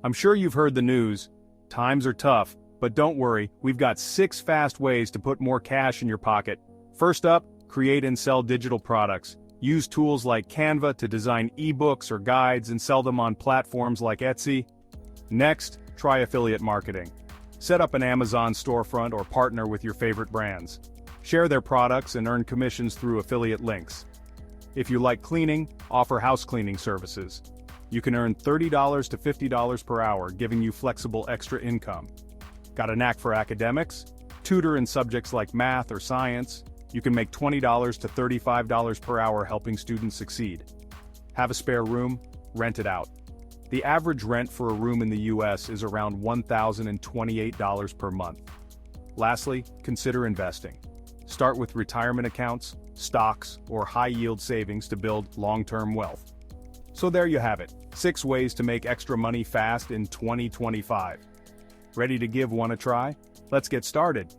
I'm sure you've heard the news. Times are tough, but don't worry, we've got 6 fast ways to put more cash in your pocket. First up, create and sell digital products. Use tools like Canva to design ebooks or guides and sell them on platforms like Etsy. Next, try affiliate marketing. Set up an Amazon storefront or partner with your favorite brands. Share their products and earn commissions through affiliate links. If you like cleaning, offer house cleaning services. You can earn $30 to $50 per hour, giving you flexible extra income. Got a knack for academics? Tutor in subjects like math or science. You can make $20 to $35 per hour helping students succeed. Have a spare room? Rent it out. The average rent for a room in the US is around $1,028 per month. Lastly, consider investing. Start with retirement accounts, stocks, or high-yield savings to build long-term wealth. So there you have it, 6 ways to make extra money fast in 2025. Ready to give one a try? Let's get started.